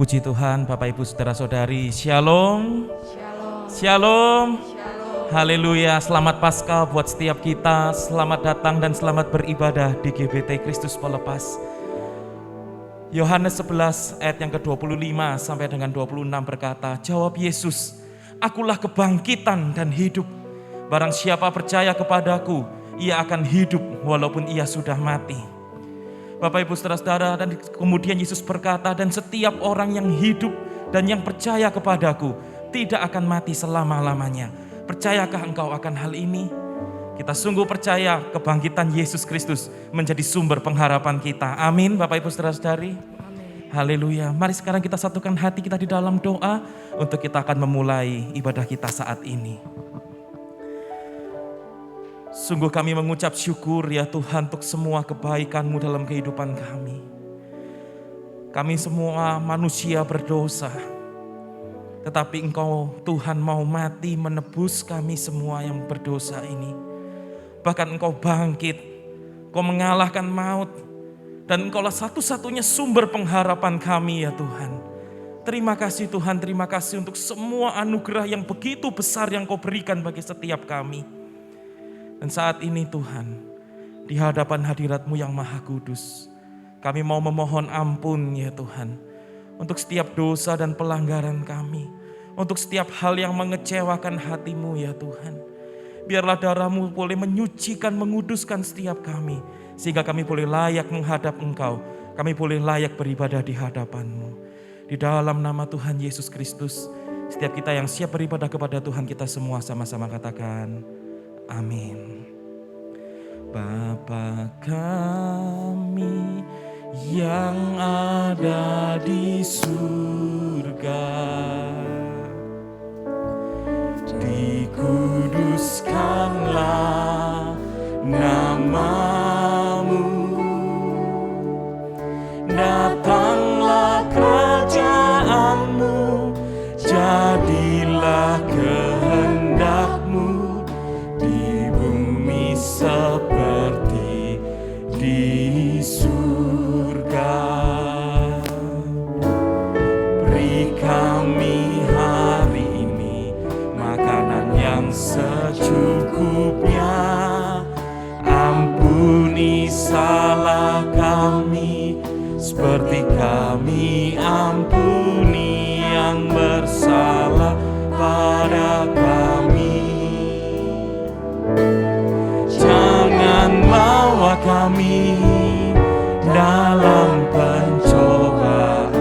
Puji Tuhan, Bapak Ibu Saudara-saudari, Shalom. Shalom. Shalom. Shalom. Haleluya, selamat Paskah buat setiap kita. Selamat datang dan selamat beribadah di GBT Kristus Pelepas. Yohanes 11 ayat yang ke-25 sampai dengan 26 berkata, jawab Yesus, akulah kebangkitan dan hidup. Barang siapa percaya kepadaku, ia akan hidup walaupun ia sudah mati. Bapak Ibu Saudara-saudara, dan kemudian Yesus berkata, dan setiap orang yang hidup dan yang percaya kepadaku tidak akan mati selama-lamanya. Percayakah engkau akan hal ini? Kita sungguh percaya kebangkitan Yesus Kristus menjadi sumber pengharapan kita. Amin Bapak Ibu Saudara-saudari. Haleluya. Mari sekarang kita satukan hati kita di dalam doa untuk kita akan memulai ibadah kita saat ini. Sungguh kami mengucap syukur ya Tuhan untuk semua kebaikan-Mu dalam kehidupan kami. Kami semua manusia berdosa. Tetapi Engkau Tuhan mau mati menebus kami semua yang berdosa ini. Bahkan Engkau bangkit, Engkau mengalahkan maut. Dan Engkaulah satu-satunya sumber pengharapan kami ya Tuhan. Terima kasih Tuhan, terima kasih untuk semua anugerah yang begitu besar yang Kau berikan bagi setiap kami. Dan saat ini Tuhan, di hadapan hadirat-Mu yang Maha Kudus, kami mau memohon ampun ya Tuhan, untuk setiap dosa dan pelanggaran kami, untuk setiap hal yang mengecewakan hati-Mu ya Tuhan. Biarlah darah-Mu boleh menyucikan, menguduskan setiap kami, sehingga kami boleh layak menghadap Engkau, kami boleh layak beribadah di hadapan-Mu. Di dalam nama Tuhan Yesus Kristus, setiap kita yang siap beribadah kepada Tuhan, kita semua sama-sama katakan, amin. Bapa kami yang ada di surga, dikuduskanlah nama-Mu, datanglah kerajaan-Mu, jadilah kehendak-Mu di bumi seperti di surga. Beri kami hari ini makanan yang secukupnya. Ampuni salah kami seperti kami ampuni yang bersalah pada kami. Jangan bawa kami dalam pencobaan,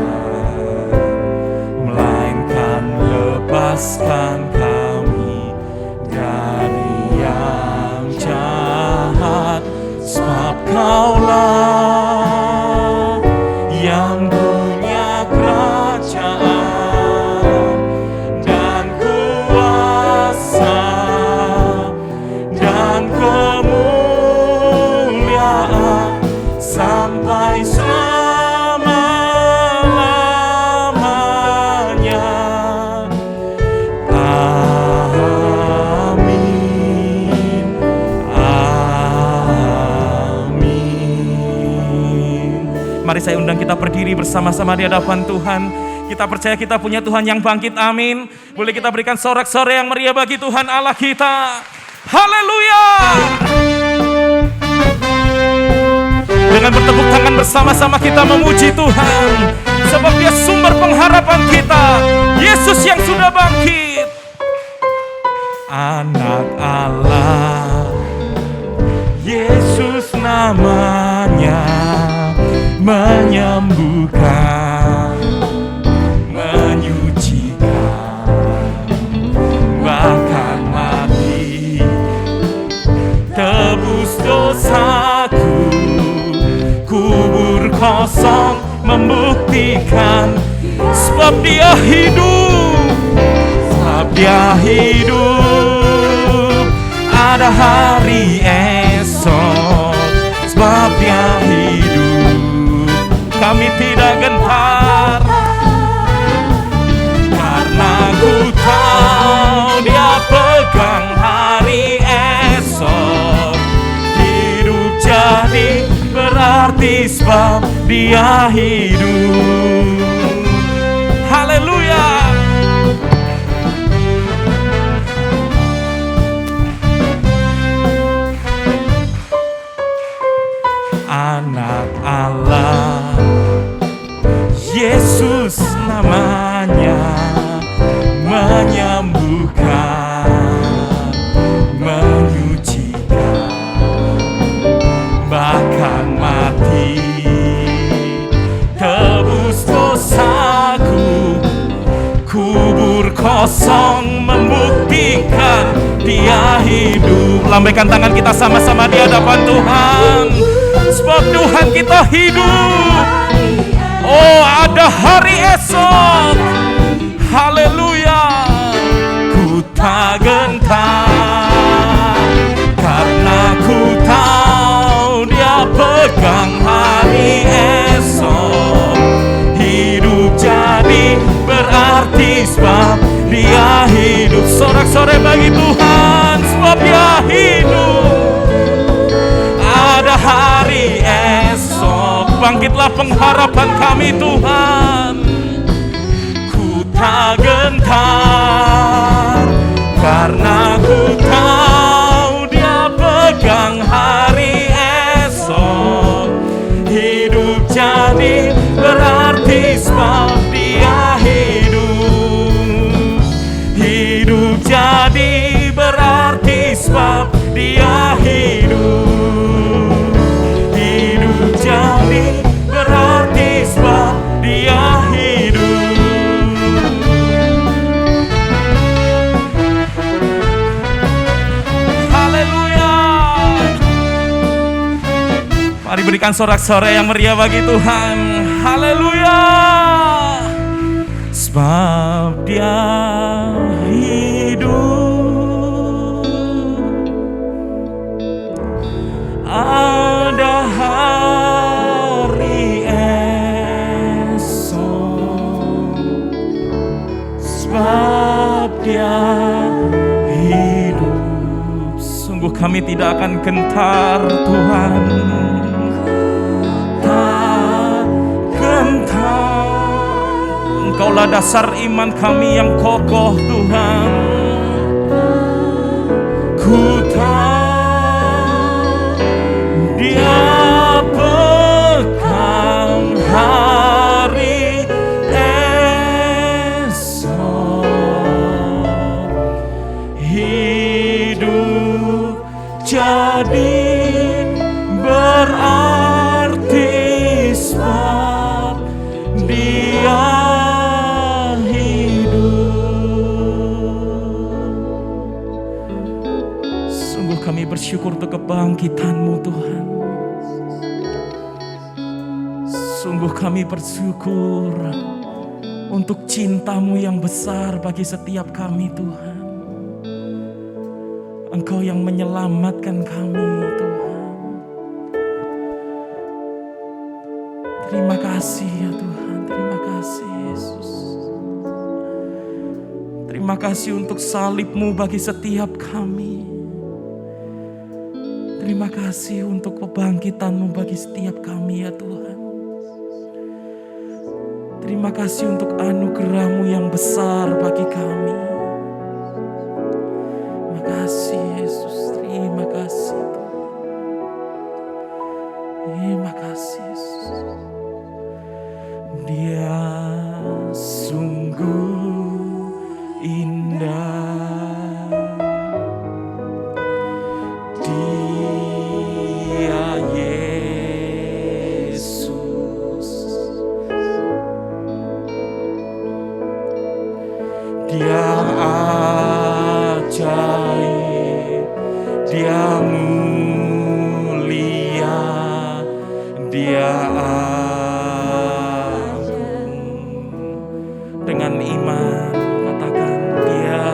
melainkan lepaskan kami dari yang jahat. Sebab Kaulah yang punya kerajaan dan kuasa dan kemuliaan sampai selama-lamanya. Amin. Amin. Mari saya undang kita berdiri bersama-sama di hadapan Tuhan. Kita percaya kita punya Tuhan yang bangkit, amin. Boleh kita berikan sorak-sorai yang meriah bagi Tuhan Allah kita. Haleluya. Dengan bertepuk tangan bersama-sama kita memuji Tuhan, sebab Dia sumber pengharapan kita, Yesus yang sudah bangkit. Anak Allah, Yesus namanya, menyembuhkan, menyucikan, bahkan mati, tebus dosaku. Kubur kosong membuktikan, sebab Dia hidup, sebab Dia hidup. Ada hari esok, sebab Dia hidup. Kami tidak gentar, karena ku tahu Dia pegang hari esok. Hidup jadi berarti sebab Dia hidup. Dia hidup. Lambaikan tangan kita sama-sama di hadapan Tuhan. Sebab Tuhan kita hidup. Oh, ada hari esok. Haleluya. Ku tak gentar karena ku tahu Dia pegang hari esok. Hidup jadi berarti sebab Dia hidup. Sorak-sorai bagi Tuhan sebab Dia hidup. Ada hari esok. Bangkitlah pengharapan kami Tuhan. Ku tak gentar karena ku tahu Dia pegang hari esok. Hidup jadi berarti sebab Dia hidup. Hidup jadi berarti sebab Dia hidup. Hidup jadi berarti sebab Dia hidup. Haleluya. Mari berikan sorak-sorai yang meriah bagi Tuhan. Haleluya. Sebab Dia hidup. Ada hari esok. Sebab Dia hidup. Sungguh kami tidak akan gentar Tuhan. Tak gentar. Engkaulah dasar iman kami yang kokoh Tuhan. Ku tahu Dia pegang hari esok. Hidup jadi berarti sebab Dia kami bersyukur untuk kebangkitan-Mu Tuhan. Sungguh kami bersyukur untuk cinta-Mu yang besar bagi setiap kami Tuhan. Engkau yang menyelamatkan kami Tuhan. Terima kasih ya Tuhan, terima kasih Yesus. Terima kasih untuk salib-Mu bagi setiap kami. Terima kasih untuk kebangkitan-Mu bagi setiap kami ya Tuhan. Terima kasih untuk anugerah-Mu yang besar bagi kami. Terima kasih Yesus, terima kasih Tuhan. Terima kasih Yesus. Dia sungguh indah. Dia ajaib, Dia mulia, Dia agung. Dengan iman katakan Dia.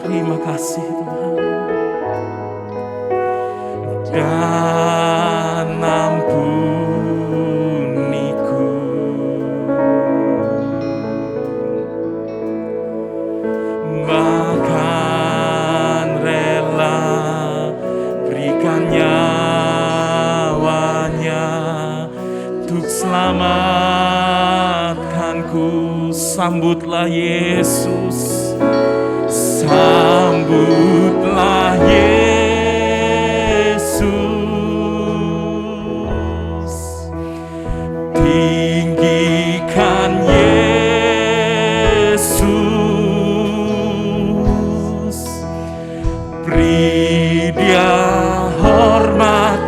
Terima kasih Tuhan. Dan ampuniku. Bahkan rela berikan nyawanya untuk selamatkanku. Sambutlah Yesus, sambutlah Yesus. Tinggikan Yesus, beri Dia hormat,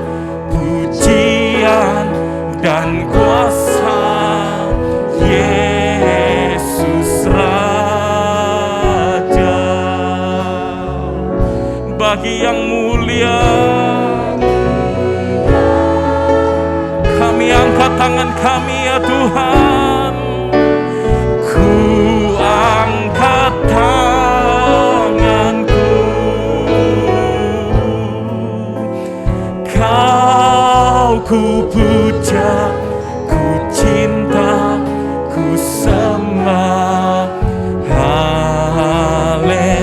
pujian dan kuasa. Yesus Raja, lagi yang mulia. Kami angkat tangan kami ya Tuhan. Ku angkat tanganku, Kau ku puja, ku cinta, ku sembah. Haleluya.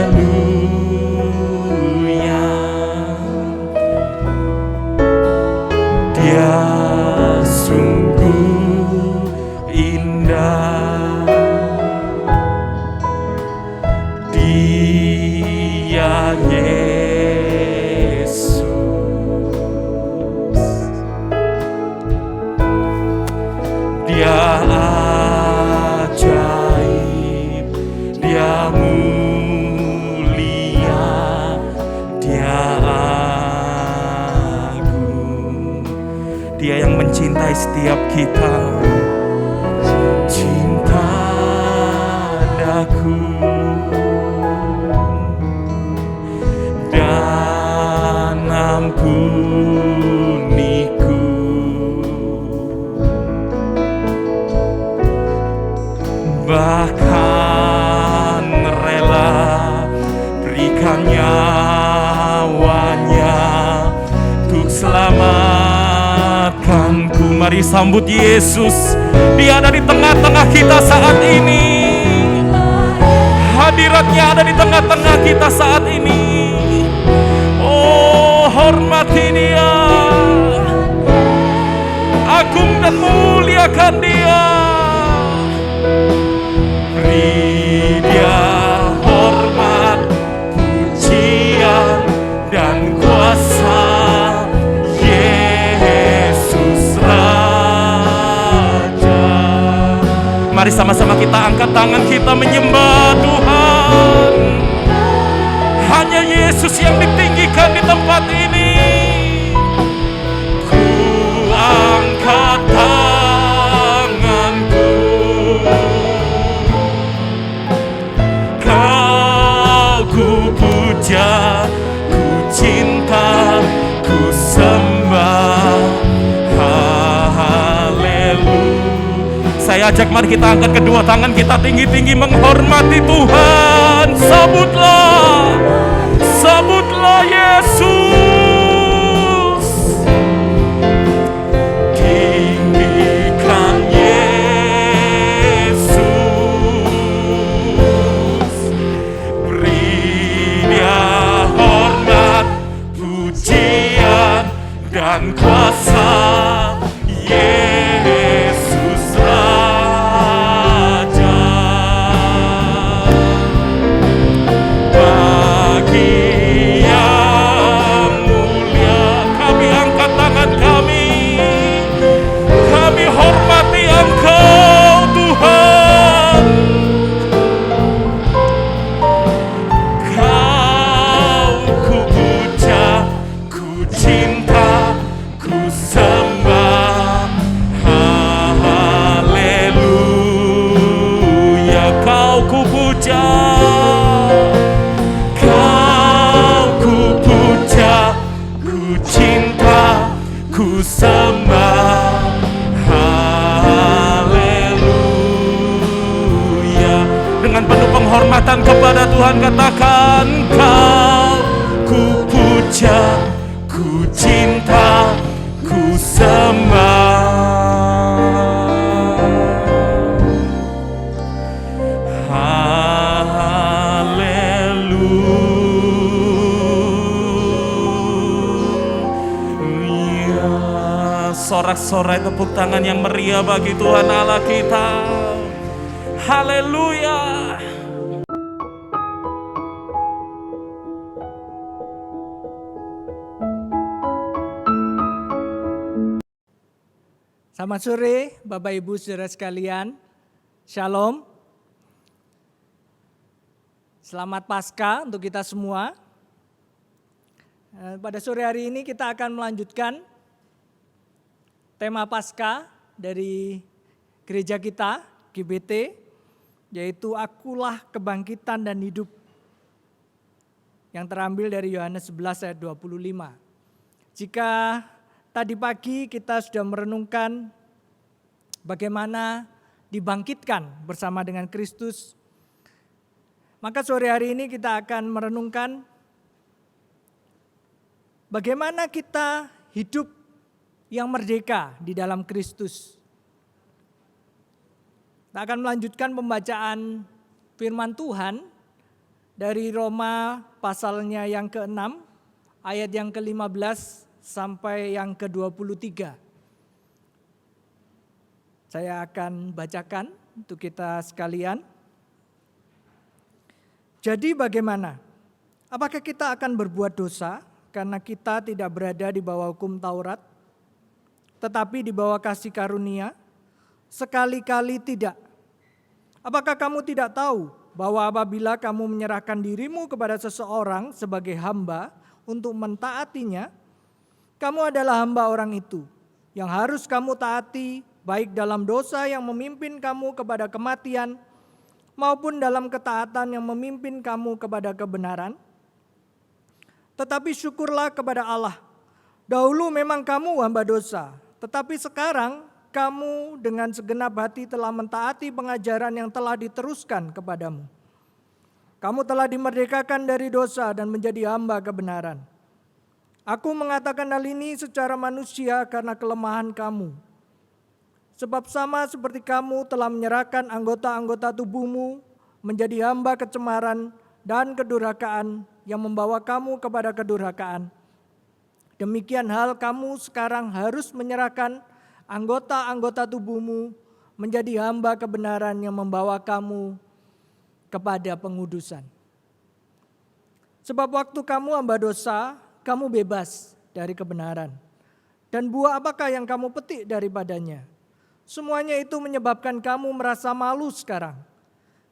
Dia sungguh indah, Dia Yesus. Dia ajaib, Dia mulia, Dia agung. Dia yang mencintai setiap kita. Cinta daku dan ampuniku, bahkan rela berikan nyawanya untuk selamatkanku. Mari sambut Yesus. Dia ada di tengah-tengah kita saat ini. Hadiratnya ada di tengah-tengah kita saat ini. Oh, hormati Dia, agung dan muliakan Dia. Beri Dia hormat, pujian, dan kuasa. Yesus Raja. Mari sama-sama kita angkat tangan kita menyembah Tuhan. Hanya Yesus yang ditinggikan di tempat ini. Ku angkat tanganku, Kau ku puja, ku cinta, ku sembah. Haleluya. Saya ajak mari kita angkat kedua tangan kita tinggi-tinggi menghormati Tuhan. Sabutlah, sabutlah Yesus. Tinggikan Yesus. Beri Dia hormat, pujian, dan kuasa. Yesus Raja. Bagi yang mulia, kami angkat tangan kami. Kami hormati Engkau Tuhan. Kau ku puja, ku cinta, ku sembah. Haleluya. Kau ku puja, Kau ku puja, ku cinta, ku sembah. Haleluya. Dengan penuh penghormatan kepada Tuhan katakan, Kau ku puja, ku cinta, ku sembah. Haleluya. Sorak-sorai tepuk tangan yang meriah bagi Tuhan Allah kita. Haleluya. Selamat sore Bapak Ibu Saudara sekalian. Shalom. Selamat Paskah untuk kita semua. Pada sore hari ini kita akan melanjutkan tema Paskah dari gereja kita, GBT, yaitu Akulah Kebangkitan dan Hidup. yang terambil dari Yohanes 11 ayat 25. Jika tadi pagi kita sudah merenungkan bagaimana dibangkitkan bersama dengan Kristus, maka sore hari ini kita akan merenungkan bagaimana kita hidup yang merdeka di dalam Kristus. Kita akan melanjutkan pembacaan firman Tuhan dari Roma pasalnya yang ke-6, ayat yang ke-15 sampai yang ke-23. Saya akan bacakan untuk kita sekalian. Jadi bagaimana? Apakah kita akan berbuat dosa karena kita tidak berada di bawah hukum Taurat, tetapi di bawah kasih karunia? Sekali-kali tidak. Apakah kamu tidak tahu bahwa apabila kamu menyerahkan dirimu kepada seseorang sebagai hamba untuk mentaatinya, kamu adalah hamba orang itu yang harus kamu taati, baik dalam dosa yang memimpin kamu kepada kematian maupun dalam ketaatan yang memimpin kamu kepada kebenaran? Tetapi syukurlah kepada Allah, dahulu memang kamu hamba dosa, tetapi sekarang kamu dengan segenap hati telah mentaati pengajaran yang telah diteruskan kepadamu. Kamu telah dimerdekakan dari dosa dan menjadi hamba kebenaran. Aku mengatakan hal ini secara manusia karena kelemahan kamu. Sebab sama seperti kamu telah menyerahkan anggota-anggota tubuhmu menjadi hamba kecemaran dan kedurhakaan yang membawa kamu kepada kedurhakaan. Demikian hal kamu sekarang harus menyerahkan anggota-anggota tubuhmu menjadi hamba kebenaran yang membawa kamu kepada pengudusan. Sebab waktu kamu hamba dosa, kamu bebas dari kebenaran. Dan buah apakah yang kamu petik daripadanya? Semuanya itu menyebabkan kamu merasa malu sekarang.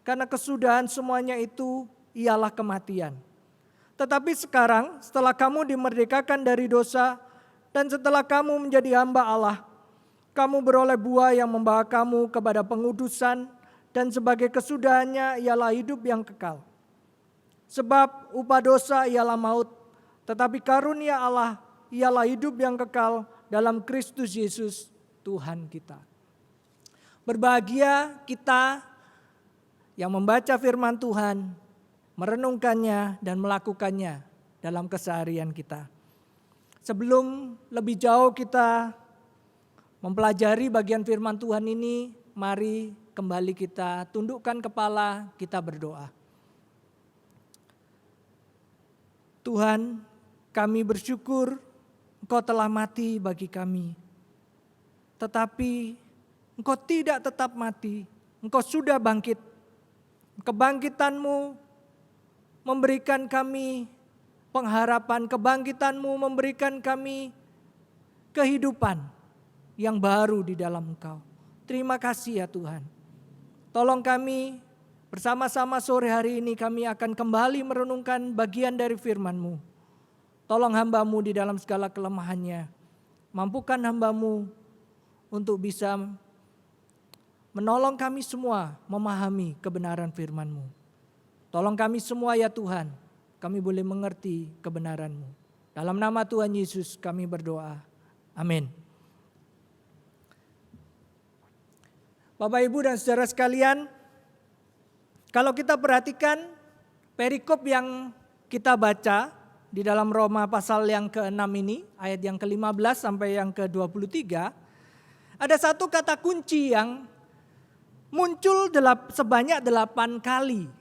Karena kesudahan semuanya itu ialah kematian. Tetapi sekarang setelah kamu dimerdekakan dari dosa dan setelah kamu menjadi hamba Allah, kamu beroleh buah yang membawa kamu kepada pengudusan dan sebagai kesudahannya ialah hidup yang kekal. Sebab upah dosa ialah maut, tetapi karunia Allah ialah hidup yang kekal dalam Kristus Yesus Tuhan kita. Berbahagia kita yang membaca firman Tuhan, merenungkannya dan melakukannya dalam keseharian kita. Sebelum lebih jauh kita mempelajari bagian firman Tuhan ini, mari kembali kita tundukkan kepala, kita berdoa. Tuhan, kami bersyukur Engkau telah mati bagi kami. Tetapi Engkau tidak tetap mati, Engkau sudah bangkit. Kebangkitan-Mu memberikan kami pengharapan, kebangkitan-Mu memberikan kami kehidupan yang baru di dalam Engkau. Terima kasih ya Tuhan. Tolong kami bersama-sama sore hari ini kami akan kembali merenungkan bagian dari firman-Mu. Tolong hamba-Mu di dalam segala kelemahannya. Mampukan hamba-Mu untuk bisa menolong kami semua memahami kebenaran firman-Mu. Tolong kami semua ya Tuhan, kami boleh mengerti kebenaran-Mu. Dalam nama Tuhan Yesus kami berdoa. Amin. Bapak, Ibu, dan saudara sekalian, kalau kita perhatikan perikop yang kita baca di dalam Roma pasal yang ke-6 ini, ayat yang ke-15 sampai yang ke-23, ada satu kata kunci yang muncul sebanyak 8 kali,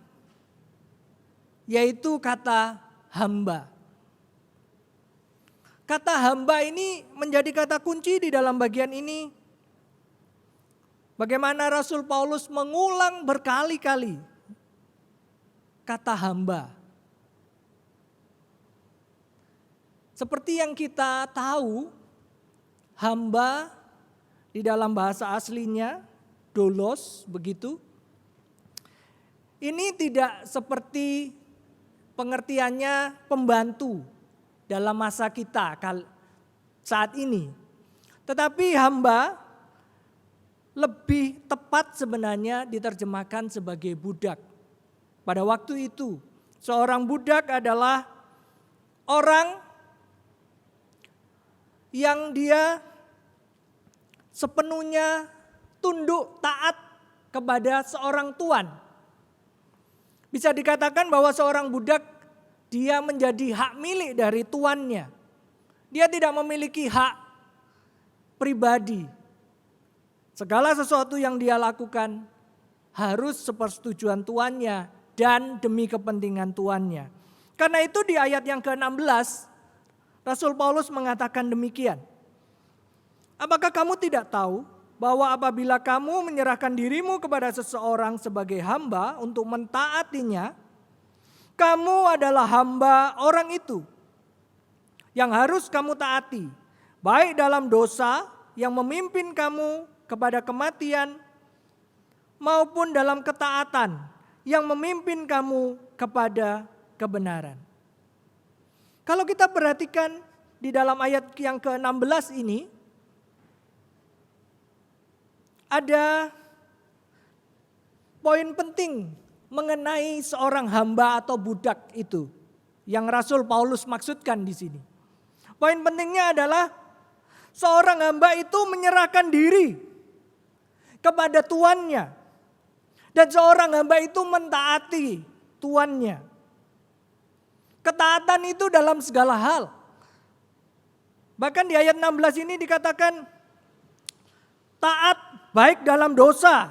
yaitu kata hamba. Kata hamba ini menjadi kata kunci di dalam bagian ini. Bagaimana Rasul Paulus mengulang berkali-kali kata hamba. Seperti yang kita tahu, hamba di dalam bahasa aslinya, doulos, begitu. Ini tidak seperti pengertiannya pembantu dalam masa kita saat ini. Tetapi hamba lebih tepat sebenarnya diterjemahkan sebagai budak. Pada waktu itu Seorang budak adalah orang yang dia sepenuhnya tunduk taat kepada seorang tuan. Bisa dikatakan bahwa seorang budak dia menjadi hak milik dari tuannya. Dia tidak memiliki hak pribadi. Segala sesuatu yang dia lakukan harus sepersetujuan tuannya dan demi kepentingan tuannya. Karena itu di ayat yang ke-16 Rasul Paulus mengatakan demikian. Apakah kamu tidak tahu bahwa apabila kamu menyerahkan dirimu kepada seseorang sebagai hamba untuk mentaatinya, kamu adalah hamba orang itu yang harus kamu taati, baik dalam dosa yang memimpin kamu kepada kematian maupun dalam ketaatan yang memimpin kamu kepada kebenaran. Kalau kita perhatikan di dalam ayat yang ke-16 ini, ada poin penting mengenai seorang hamba atau budak itu yang Rasul Paulus maksudkan di sini. Poin pentingnya adalah seorang hamba itu menyerahkan diri kepada tuannya dan seorang hamba itu mentaati tuannya. Ketaatan itu dalam segala hal. Bahkan di ayat 16 ini dikatakan taat baik dalam dosa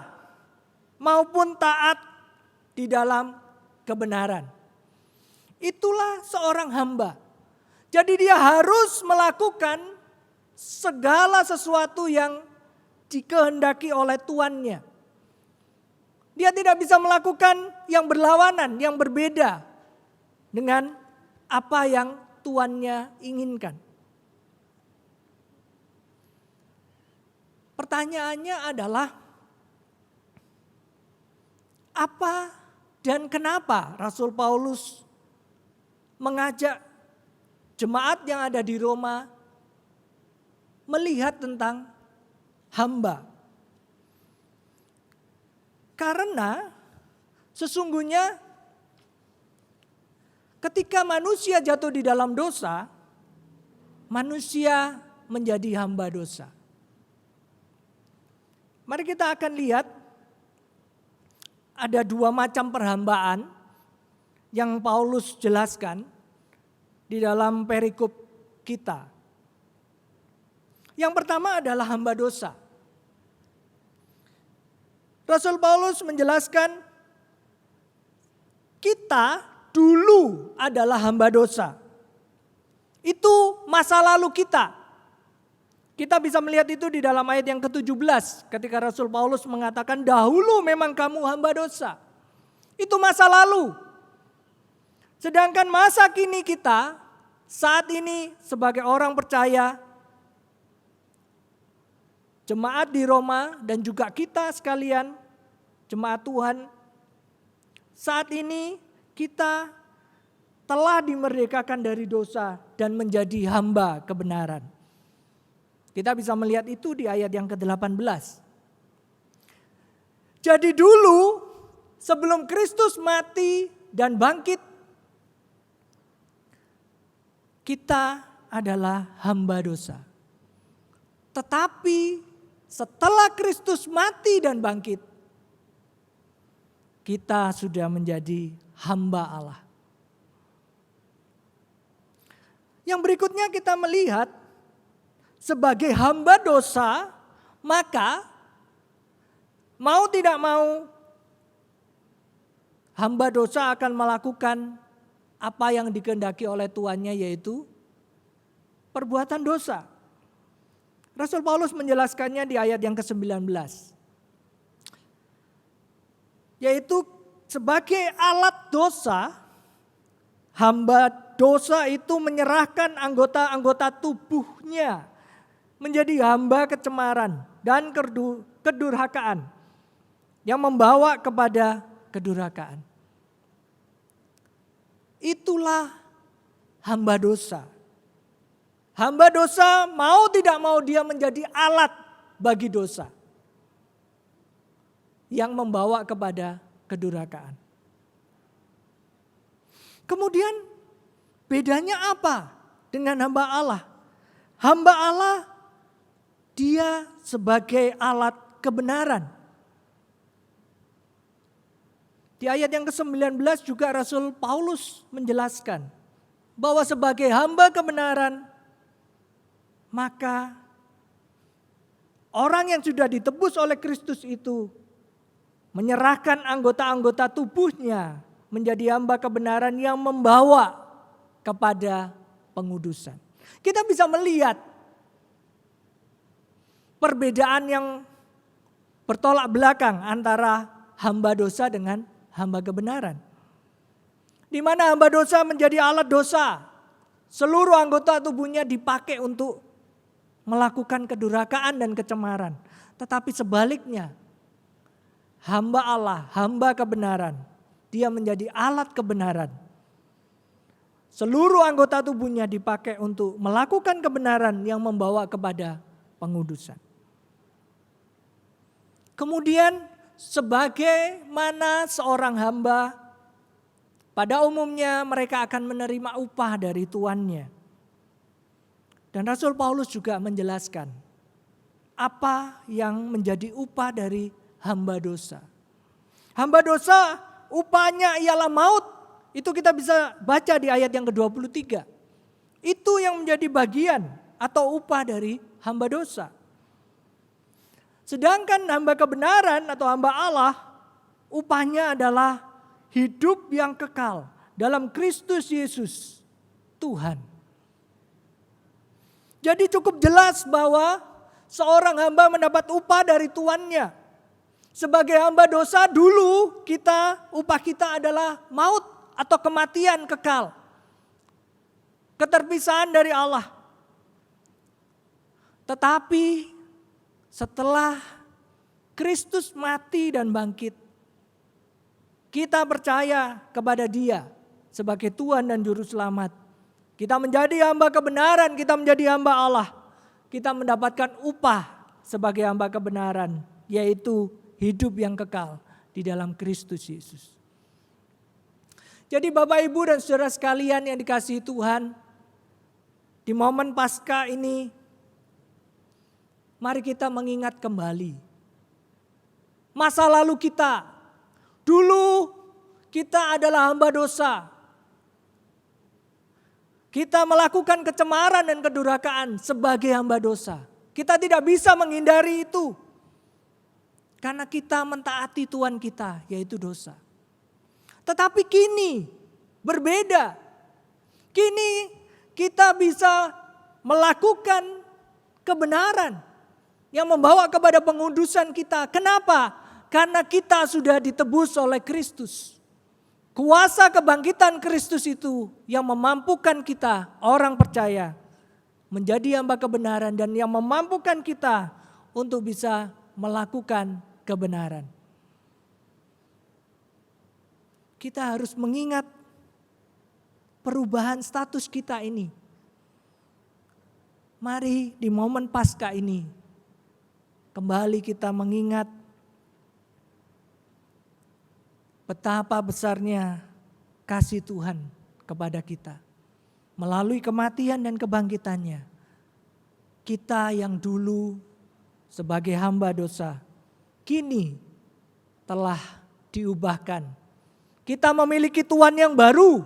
maupun taat di dalam kebenaran. Itulah seorang hamba. Jadi dia harus melakukan segala sesuatu yang dikehendaki oleh tuannya. Dia tidak bisa melakukan yang berlawanan, yang berbeda dengan apa yang tuannya inginkan. Pertanyaannya adalah apa dan kenapa Rasul Paulus mengajak jemaat yang ada di Roma melihat tentang hamba? Karena sesungguhnya ketika manusia jatuh di dalam dosa, manusia menjadi hamba dosa. Mari kita akan lihat ada dua macam perhambaan yang Paulus jelaskan di dalam perikop kita. Yang pertama adalah hamba dosa. Rasul Paulus menjelaskan kita dulu adalah hamba dosa. Itu masa lalu kita. Kita bisa melihat itu di dalam ayat yang ke-17 ketika Rasul Paulus mengatakan dahulu memang kamu hamba dosa. Itu masa lalu. Sedangkan masa kini kita saat ini sebagai orang percaya, jemaat di Roma dan juga kita sekalian, jemaat Tuhan, saat ini kita telah dimerdekakan dari dosa dan menjadi hamba kebenaran. Kita bisa melihat itu di ayat yang ke-18. Jadi dulu sebelum Kristus mati dan bangkit, kita adalah hamba dosa. Tetapi setelah Kristus mati dan bangkit, kita sudah menjadi hamba Allah. Yang berikutnya kita melihat sebagai hamba dosa, maka mau tidak mau hamba dosa akan melakukan apa yang dikehendaki oleh tuannya, yaitu perbuatan dosa. Rasul Paulus menjelaskannya di ayat yang ke-19. Yaitu sebagai alat dosa, hamba dosa itu menyerahkan anggota-anggota tubuhnya menjadi hamba kecemaran dan kedurhakaan yang membawa kepada kedurhakaan. Itulah hamba dosa. Hamba dosa mau tidak mau dia menjadi alat bagi dosa yang membawa kepada kedurhakaan. Kemudian bedanya apa dengan hamba Allah? Hamba Allah dia sebagai alat kebenaran. Di ayat yang ke-19 juga Rasul Paulus menjelaskan bahwa sebagai hamba kebenaran, maka orang yang sudah ditebus oleh Kristus itu menyerahkan anggota-anggota tubuhnya menjadi hamba kebenaran yang membawa kepada pengudusan. Kita bisa melihat perbedaan yang bertolak belakang antara hamba dosa dengan hamba kebenaran. Di mana hamba dosa menjadi alat dosa, seluruh anggota tubuhnya dipakai untuk melakukan kedurhakaan dan kecemaran. Tetapi sebaliknya, hamba Allah, hamba kebenaran, dia menjadi alat kebenaran. Seluruh anggota tubuhnya dipakai untuk melakukan kebenaran yang membawa kepada pengudusan. Kemudian sebagaimana seorang hamba, pada umumnya mereka akan menerima upah dari tuannya. Dan Rasul Paulus juga menjelaskan apa yang menjadi upah dari hamba dosa. Hamba dosa upahnya ialah maut. Itu kita bisa baca di ayat yang ke-23. Itu yang menjadi bagian atau upah dari hamba dosa. Sedangkan hamba kebenaran atau hamba Allah, upahnya adalah hidup yang kekal dalam Kristus Yesus, Tuhan. Jadi cukup jelas bahwa seorang hamba mendapat upah dari tuannya. Sebagai hamba dosa dulu upah kita adalah maut atau kematian kekal. Keterpisahan dari Allah. Tetapi setelah Kristus mati dan bangkit, kita percaya kepada Dia sebagai Tuhan dan Juru Selamat. Kita menjadi hamba kebenaran, kita menjadi hamba Allah. Kita mendapatkan upah sebagai hamba kebenaran, yaitu hidup yang kekal di dalam Kristus Yesus. Jadi Bapak Ibu dan saudara sekalian yang dikasihi Tuhan, di momen Paskah ini, mari kita mengingat kembali masa lalu kita. Dulu kita adalah hamba dosa. Kita melakukan kecemaran dan kedurhakaan sebagai hamba dosa. Kita tidak bisa menghindari itu. Karena kita mentaati Tuhan kita, yaitu dosa. Tetapi kini berbeda. Kini kita bisa melakukan kebenaran yang membawa kepada pengudusan kita. Kenapa? Karena kita sudah ditebus oleh Kristus. Kuasa kebangkitan Kristus itu yang memampukan kita, orang percaya, menjadi hamba kebenaran dan yang memampukan kita untuk bisa melakukan kebenaran. Kita harus mengingat perubahan status kita ini. Mari di momen Paskah ini kembali kita mengingat betapa besarnya kasih Tuhan kepada kita. Melalui kematian dan kebangkitannya, kita yang dulu sebagai hamba dosa, kini telah diubahkan. Kita memiliki Tuhan yang baru,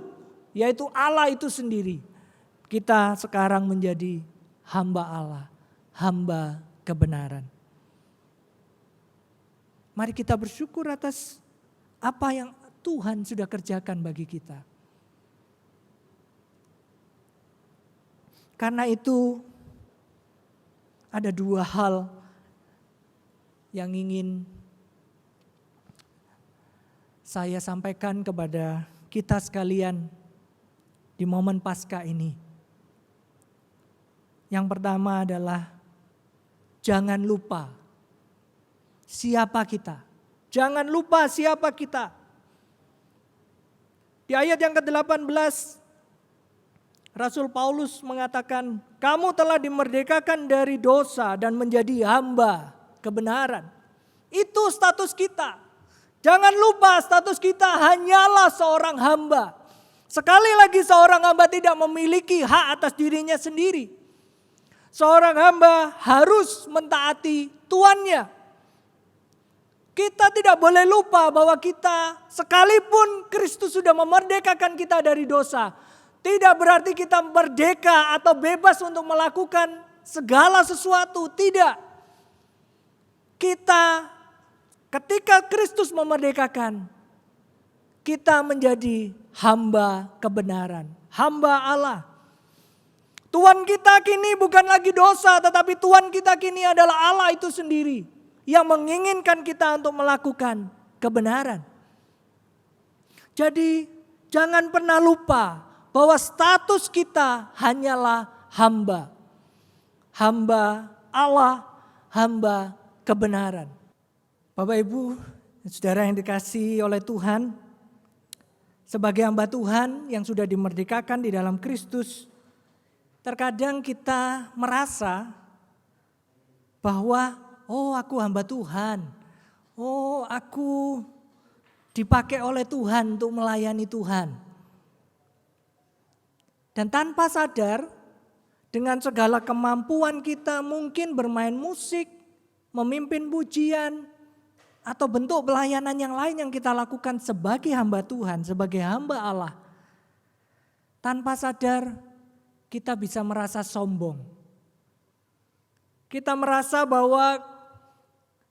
yaitu Allah itu sendiri. Kita sekarang menjadi hamba Allah, hamba kebenaran. Mari kita bersyukur atas apa yang Tuhan sudah kerjakan bagi kita. Karena itu ada dua hal yang ingin saya sampaikan kepada kita sekalian di momen Paskah ini. Yang pertama adalah jangan lupa siapa kita. Jangan lupa siapa kita. Di ayat yang ke-18, Rasul Paulus mengatakan, kamu telah dimerdekakan dari dosa dan menjadi hamba kebenaran. Itu status kita. Jangan lupa status kita hanyalah seorang hamba. Sekali lagi seorang hamba tidak memiliki hak atas dirinya sendiri. Seorang hamba harus mentaati tuannya. Kita tidak boleh lupa bahwa kita sekalipun Kristus sudah memerdekakan kita dari dosa, tidak berarti kita merdeka atau bebas untuk melakukan segala sesuatu. Tidak. Kita ketika Kristus memerdekakan, kita menjadi hamba kebenaran, hamba Allah. Tuhan kita kini bukan lagi dosa, tetapi Tuhan kita kini adalah Allah itu sendiri yang menginginkan kita untuk melakukan kebenaran. Jadi jangan pernah lupa bahwa status kita hanyalah hamba. Hamba Allah, hamba kebenaran. Bapak Ibu, saudara yang dikasihi oleh Tuhan, sebagai hamba Tuhan yang sudah dimerdekakan di dalam Kristus, terkadang kita merasa bahwa aku hamba Tuhan. Aku dipakai oleh Tuhan untuk melayani Tuhan. Dan tanpa sadar, dengan segala kemampuan kita mungkin bermain musik, memimpin pujian, atau bentuk pelayanan yang lain yang kita lakukan sebagai hamba Tuhan, sebagai hamba Allah. Tanpa sadar kita bisa merasa sombong. Kita merasa bahwa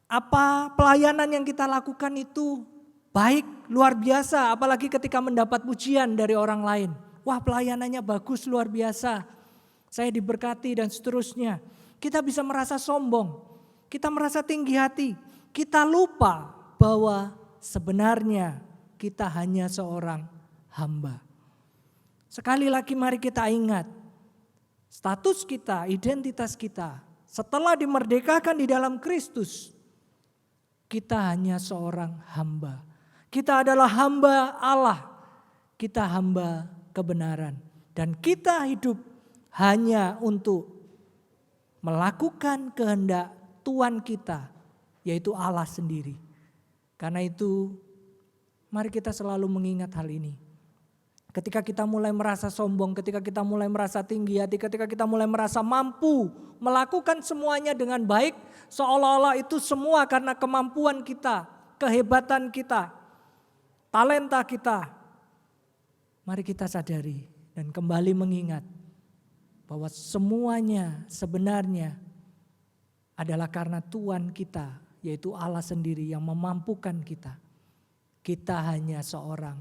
apa pelayanan yang kita lakukan itu baik, luar biasa, apalagi ketika mendapat pujian dari orang lain. Wah, pelayanannya bagus, luar biasa. Saya diberkati dan seterusnya. Kita bisa merasa sombong. Kita merasa tinggi hati. Kita lupa bahwa sebenarnya kita hanya seorang hamba. Sekali lagi mari kita ingat, status kita, identitas kita, setelah dimerdekakan di dalam Kristus, kita hanya seorang hamba. Kita adalah hamba Allah, kita hamba kebenaran. Dan kita hidup hanya untuk melakukan kehendak Tuhan kita, yaitu Allah sendiri. Karena itu mari kita selalu mengingat hal ini. Ketika kita mulai merasa sombong, ketika kita mulai merasa tinggi hati, ketika kita mulai merasa mampu melakukan semuanya dengan baik, seolah-olah itu semua karena kemampuan kita, kehebatan kita, talenta kita. Mari kita sadari dan kembali mengingat bahwa semuanya sebenarnya adalah karena Tuhan kita, yaitu Allah sendiri yang memampukan kita. Kita hanya seorang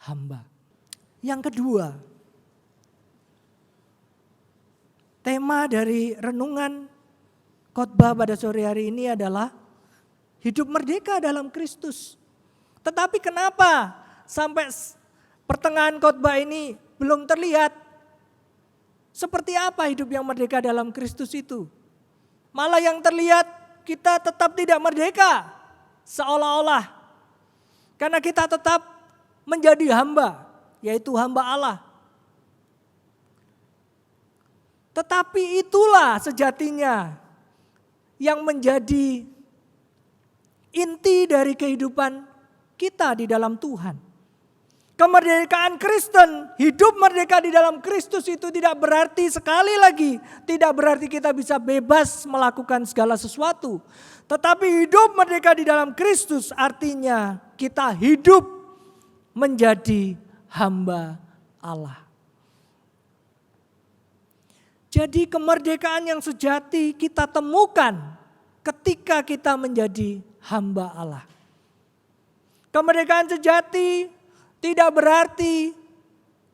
hamba. Yang kedua, tema dari renungan khotbah pada sore hari ini adalah hidup merdeka dalam Kristus. Tetapi kenapa sampai pertengahan khotbah ini belum terlihat seperti apa hidup yang merdeka dalam Kristus itu? Malah yang terlihat kita tetap tidak merdeka, seolah-olah. Karena kita tetap menjadi hamba, yaitu hamba Allah. Tetapi itulah sejatinya yang menjadi inti dari kehidupan kita di dalam Tuhan. Kemerdekaan Kristen, hidup merdeka di dalam Kristus itu tidak berarti, sekali lagi, tidak berarti kita bisa bebas melakukan segala sesuatu. Tetapi hidup merdeka di dalam Kristus artinya kita hidup menjadi hamba Allah. Jadi kemerdekaan yang sejati kita temukan ketika kita menjadi hamba Allah. Kemerdekaan sejati tidak berarti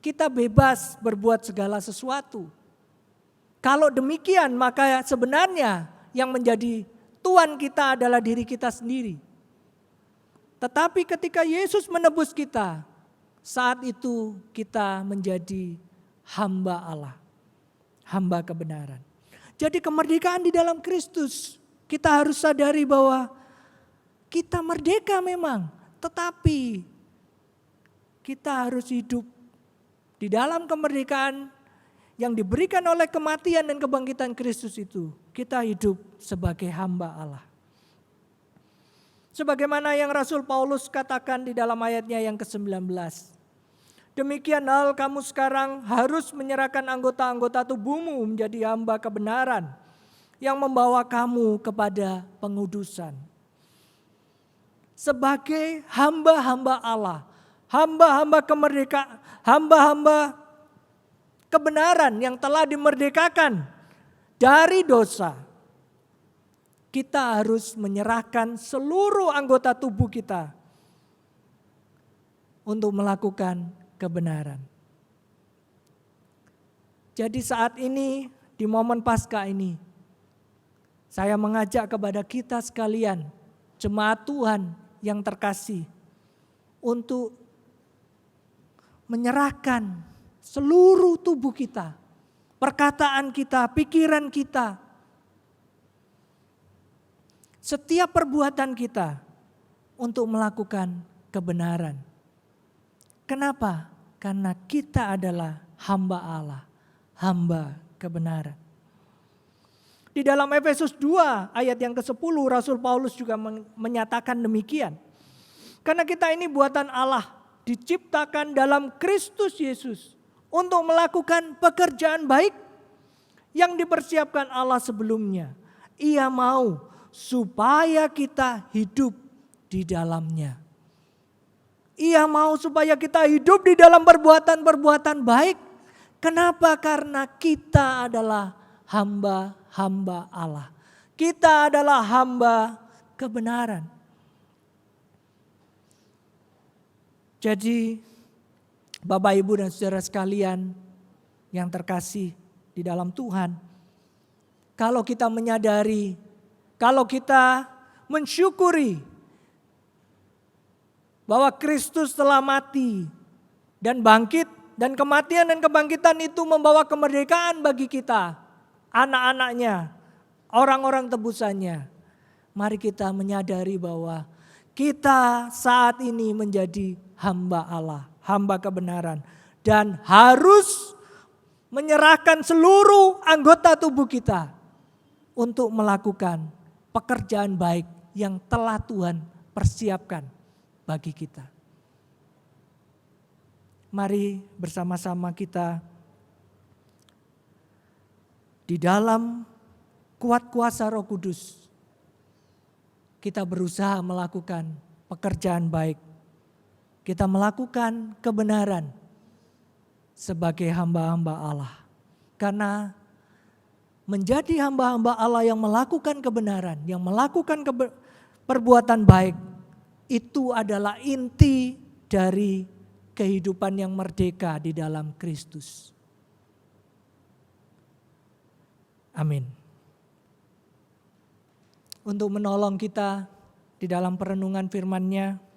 kita bebas berbuat segala sesuatu. Kalau demikian maka sebenarnya yang menjadi Tuhan kita adalah diri kita sendiri. Tetapi ketika Yesus menebus kita, saat itu kita menjadi hamba Allah, hamba kebenaran. Jadi kemerdekaan di dalam Kristus, kita harus sadari bahwa kita merdeka memang, tetapi kita harus hidup di dalam kemerdekaan yang diberikan oleh kematian dan kebangkitan Kristus itu. Kita hidup sebagai hamba Allah. Sebagaimana yang Rasul Paulus katakan di dalam ayatnya yang ke-19. Demikian hal kamu sekarang harus menyerahkan anggota-anggota tubuhmu menjadi hamba kebenaran yang membawa kamu kepada pengudusan. Sebagai hamba-hamba Allah, hamba-hamba kemerdekaan, hamba-hamba kebenaran yang telah dimerdekakan dari dosa, kita harus menyerahkan seluruh anggota tubuh kita untuk melakukan kebenaran. Jadi saat ini, di momen Paskah ini, saya mengajak kepada kita sekalian, jemaat Tuhan yang terkasih, untuk menyerahkan seluruh tubuh kita, perkataan kita, pikiran kita, setiap perbuatan kita untuk melakukan kebenaran. Kenapa? Karena kita adalah hamba Allah, hamba kebenaran. Di dalam Efesus 2 ayat yang ke-10 Rasul Paulus juga menyatakan demikian. Karena kita ini buatan Allah, diciptakan dalam Kristus Yesus untuk melakukan pekerjaan baik yang dipersiapkan Allah sebelumnya. Ia mau supaya kita hidup di dalamnya. Ia mau supaya kita hidup di dalam perbuatan-perbuatan baik. Kenapa? Karena kita adalah hamba-hamba Allah. Kita adalah hamba kebenaran. Jadi Bapak, Ibu, dan saudara sekalian yang terkasih di dalam Tuhan, kalau kita menyadari, kalau kita mensyukuri bahwa Kristus telah mati dan bangkit, dan kematian dan kebangkitan itu membawa kemerdekaan bagi kita, anak-anaknya, orang-orang tebusannya. Mari kita menyadari bahwa kita saat ini menjadi hamba Allah, hamba kebenaran, dan harus menyerahkan seluruh anggota tubuh kita untuk melakukan pekerjaan baik yang telah Tuhan persiapkan bagi kita. Mari bersama-sama kita di dalam kuat kuasa Roh Kudus, kita berusaha melakukan pekerjaan baik. Kita melakukan kebenaran sebagai hamba-hamba Allah. Karena menjadi hamba-hamba Allah yang melakukan kebenaran, yang melakukan perbuatan baik, itu adalah inti dari kehidupan yang merdeka di dalam Kristus. Amin. Untuk menolong kita di dalam perenungan firman-Nya,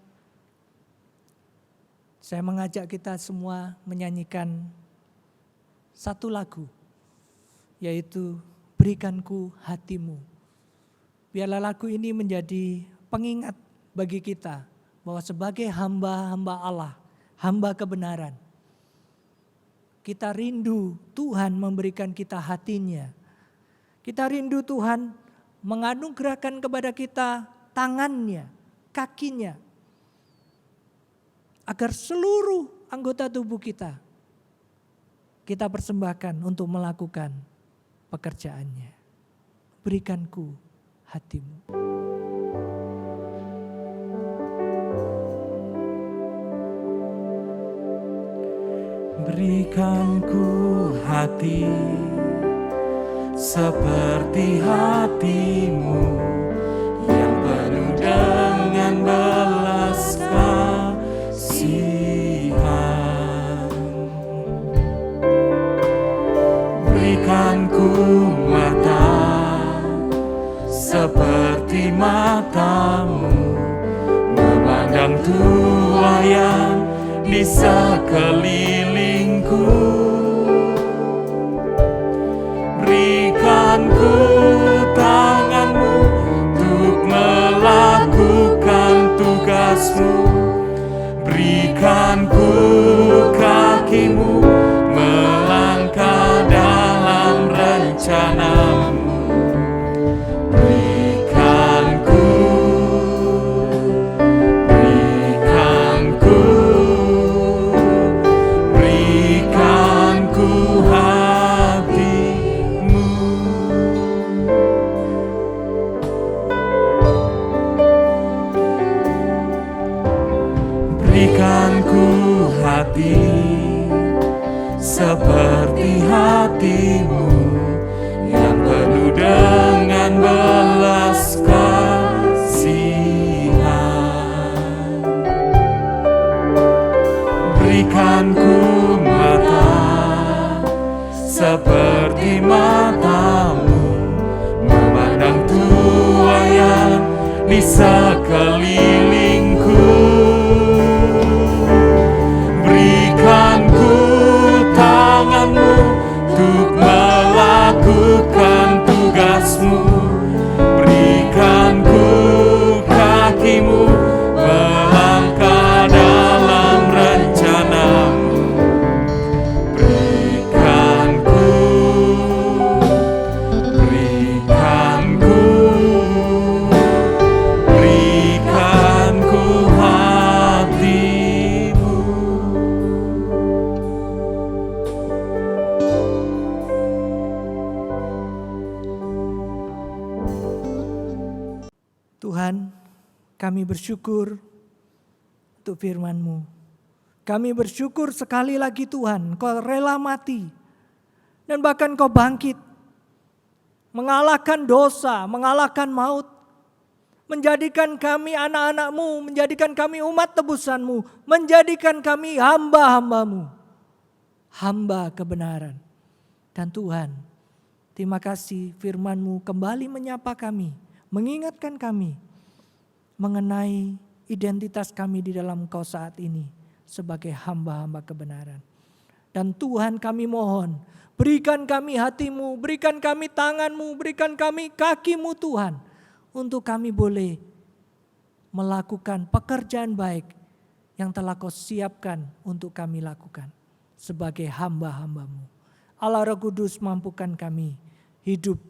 saya mengajak kita semua menyanyikan satu lagu, yaitu Berikanku Hatimu. Biarlah lagu ini menjadi pengingat bagi kita bahwa sebagai hamba-hamba Allah, hamba kebenaran, kita rindu Tuhan memberikan kita hatinya. Kita rindu Tuhan menganugerahkan kepada kita tangannya, kakinya, agar seluruh anggota tubuh kita persembahkan untuk melakukan pekerjaannya. Berikanku hatimu. Berikanku hati seperti hatimu yang penuh dengan belas kasihan. Berikanku mata seperti matamu, memandang tuayan di sekelilingku. Berikanku tanganmu untuk melakukan tugasmu. Berikanku kakimu melangkah dalam rencanamu. seperti hatimu yang penuh dengan belas kasihan. Berikan ku mata seperti matamu, memandang tuaian di sekelilingku. Berikan ku tanganmu untuk melakukan tugasmu. Berikan ku kakimu melangkah dalam rencanamu. Berikan ku hatimu. Tuhan, kami bersyukur untuk firman-Mu. Kami bersyukur sekali lagi Tuhan, Kau rela mati dan bahkan Kau bangkit, mengalahkan dosa, mengalahkan maut, menjadikan kami anak-anak-Mu, menjadikan kami umat tebusan-Mu, menjadikan kami hamba-hamba-Mu, hamba kebenaran. Dan Tuhan, terima kasih firman-Mu kembali menyapa kami, mengingatkan kami mengenai identitas kami di dalam Engkau saat ini sebagai hamba-hamba kebenaran. Dan Tuhan, kami mohon, berikan kami hati-Mu, berikan kami tangan-Mu, berikan kami kaki-Mu Tuhan, untuk kami boleh melakukan pekerjaan baik yang telah Kau siapkan untuk kami lakukan sebagai hamba-hamba-Mu. Allah Roh Kudus, mampukan kami hidup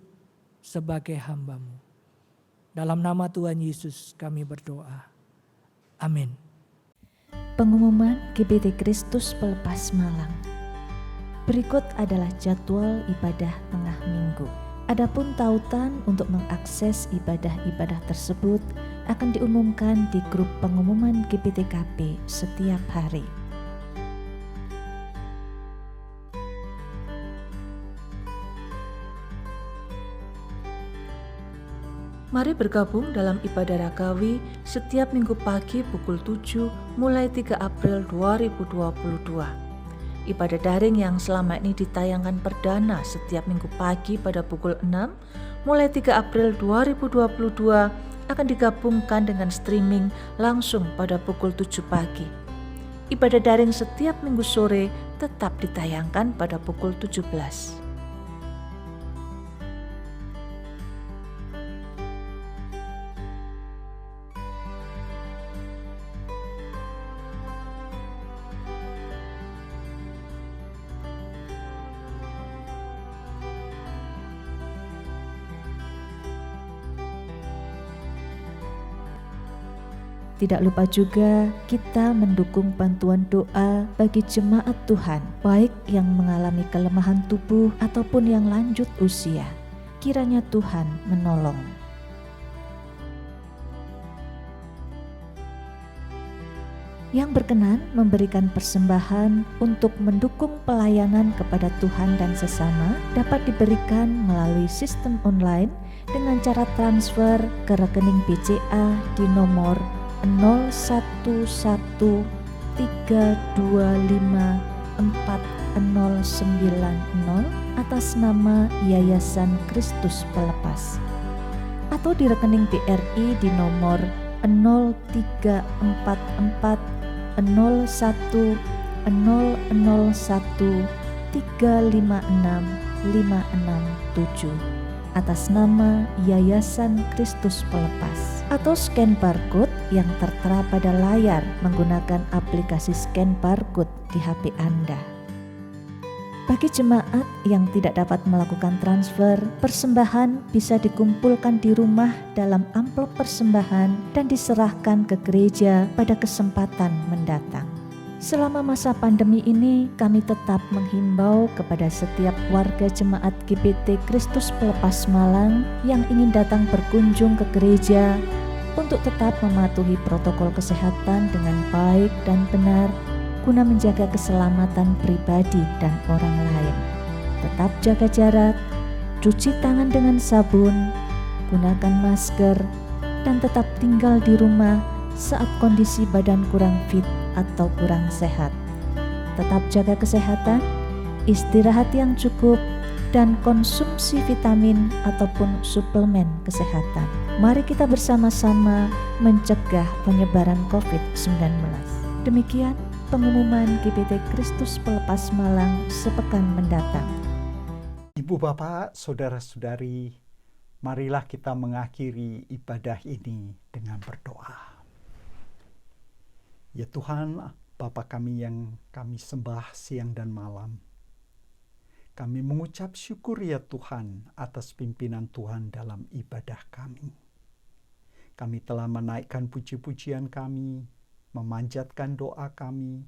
sebagai hamba-Mu. Dalam nama Tuhan Yesus kami berdoa. Amin. Pengumuman GBT Kristus Pelepas Malang. Berikut adalah jadwal ibadah tengah minggu. Adapun tautan untuk mengakses ibadah-ibadah tersebut akan diumumkan di grup pengumuman GBTKP setiap hari. Mari bergabung dalam ibadah ragawi setiap minggu pagi pukul 7 mulai 3 April 2022. Ibadah daring yang selama ini ditayangkan perdana setiap minggu pagi pada pukul 6 mulai 3 April 2022 akan digabungkan dengan streaming langsung pada pukul 7 pagi. Ibadah daring setiap minggu sore tetap ditayangkan pada pukul 17. Tidak lupa juga kita mendukung bantuan doa bagi jemaat Tuhan, baik yang mengalami kelemahan tubuh ataupun yang lanjut usia. Kiranya Tuhan menolong. Yang berkenan memberikan persembahan untuk mendukung pelayanan kepada Tuhan dan sesama dapat diberikan melalui sistem online dengan cara transfer ke rekening BCA di nomor 0113254090 atas nama Yayasan Kristus Pelepas, atau di rekening BRI di nomor 03440013565667 atas nama Yayasan Kristus Pelepas, atau scan barcode yang tertera pada layar menggunakan aplikasi scan barcode di HP Anda. Bagi jemaat yang tidak dapat melakukan transfer, persembahan bisa dikumpulkan di rumah dalam amplop persembahan dan diserahkan ke gereja pada kesempatan mendatang. Selama masa pandemi ini, kami tetap menghimbau kepada setiap warga jemaat GBT Kristus Pelepas Malang yang ingin datang berkunjung ke gereja untuk tetap mematuhi protokol kesehatan dengan baik dan benar, guna menjaga keselamatan pribadi dan orang lain. Tetap jaga jarak, cuci tangan dengan sabun, gunakan masker, dan tetap tinggal di rumah saat kondisi badan kurang fit atau kurang sehat. Tetap jaga kesehatan, istirahat yang cukup, dan konsumsi vitamin ataupun suplemen kesehatan. Mari kita bersama-sama mencegah penyebaran COVID-19. Demikian pengumuman GBT Kristus Pelepas Malang sepekan mendatang. Ibu bapak, saudara-saudari, marilah kita mengakhiri ibadah ini dengan berdoa. Ya Tuhan, Bapa kami yang kami sembah siang dan malam, kami mengucap syukur ya Tuhan atas pimpinan Tuhan dalam ibadah kami. Kami telah menaikkan puji-pujian kami, memanjatkan doa kami,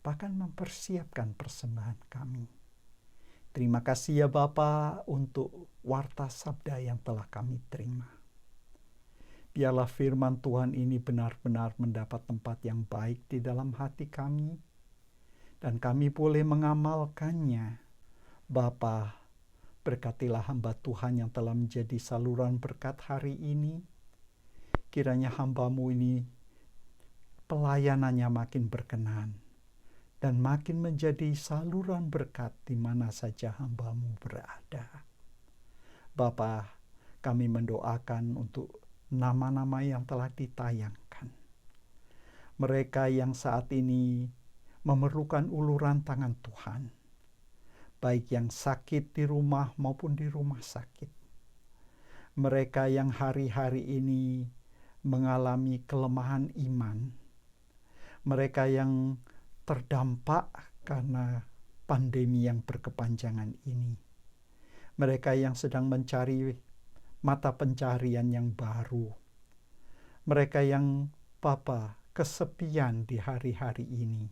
bahkan mempersiapkan persembahan kami. Terima kasih ya Bapa untuk warta sabda yang telah kami terima. Biarlah firman Tuhan ini benar-benar mendapat tempat yang baik di dalam hati kami, dan kami boleh mengamalkannya. Bapa, berkatilah hamba Tuhan yang telah menjadi saluran berkat hari ini. Kiranya hamba-Mu ini pelayanannya makin berkenan dan makin menjadi saluran berkat di mana saja hamba-Mu berada. Bapa, kami mendoakan untuk nama-nama yang telah ditayangkan. Mereka yang saat ini memerlukan uluran tangan Tuhan, baik yang sakit di rumah maupun di rumah sakit. Mereka yang hari-hari ini mengalami kelemahan iman. Mereka yang terdampak karena pandemi yang berkepanjangan ini. Mereka yang sedang mencari mata pencarian yang baru. Mereka yang Bapa kesepian di hari-hari ini,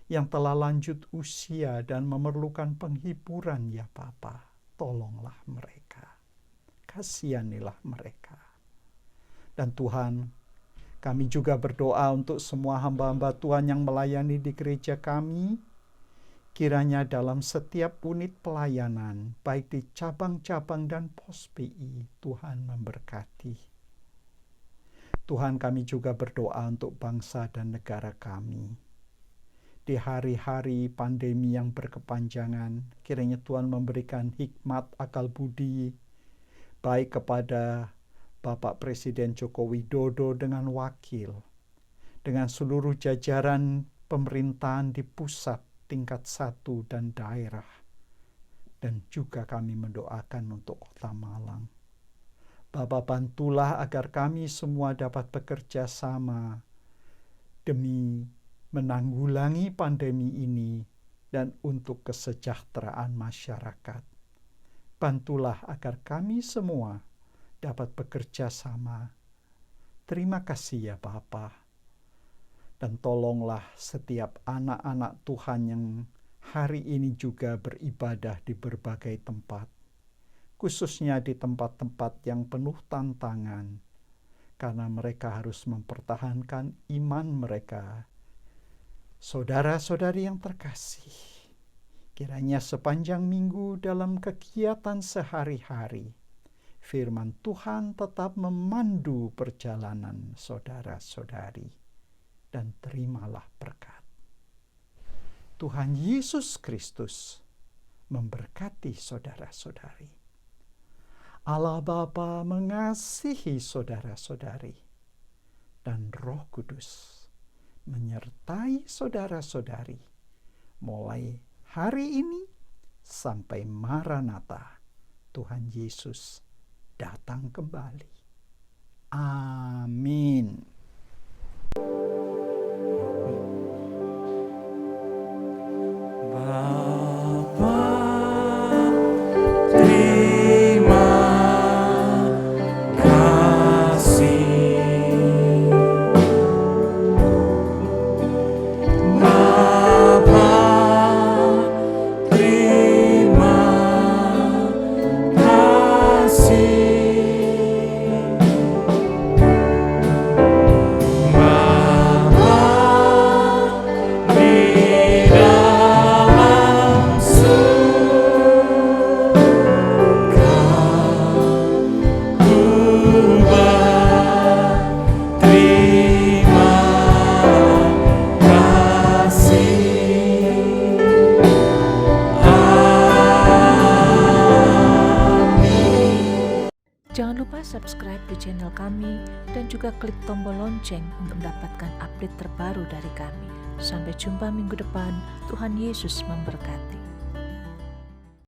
yang telah lanjut usia dan memerlukan penghiburan ya Bapa, tolonglah mereka, kasihanilah mereka. Dan Tuhan, kami juga berdoa untuk semua hamba-hamba Tuhan yang melayani di gereja kami, kiranya dalam setiap unit pelayanan, baik di cabang-cabang dan pos PI, Tuhan memberkati. Tuhan, kami juga berdoa untuk bangsa dan negara kami. Di hari-hari pandemi yang berkepanjangan, kiranya Tuhan memberikan hikmat akal budi, baik kepada Bapak Presiden Joko Widodo dengan wakil, dengan seluruh jajaran pemerintahan di pusat, tingkat 1 dan daerah, dan juga kami mendoakan untuk Kota Malang. Bapak, bantulah agar kami semua dapat bekerja sama demi menanggulangi pandemi ini dan untuk kesejahteraan masyarakat. Bantulah agar kami semua dapat bekerja sama. Terima kasih ya Bapa. Dan tolonglah setiap anak-anak Tuhan yang hari ini juga beribadah di berbagai tempat, khususnya di tempat-tempat yang penuh tantangan, karena mereka harus mempertahankan iman mereka. Saudara-saudari yang terkasih, kiranya sepanjang minggu dalam kegiatan sehari-hari, firman Tuhan tetap memandu perjalanan saudara-saudari, dan terimalah berkat. Tuhan Yesus Kristus memberkati saudara-saudari. Allah Bapa mengasihi saudara-saudari, dan Roh Kudus menyertai saudara-saudari mulai hari ini sampai Maranatha, Tuhan Yesus datang kembali. Amin. Bapa, terima kasih. Bapa, terima kasih. lupa subscribe di channel kami dan juga klik tombol lonceng untuk mendapatkan update terbaru dari kami. Sampai jumpa minggu depan. Tuhan Yesus memberkati.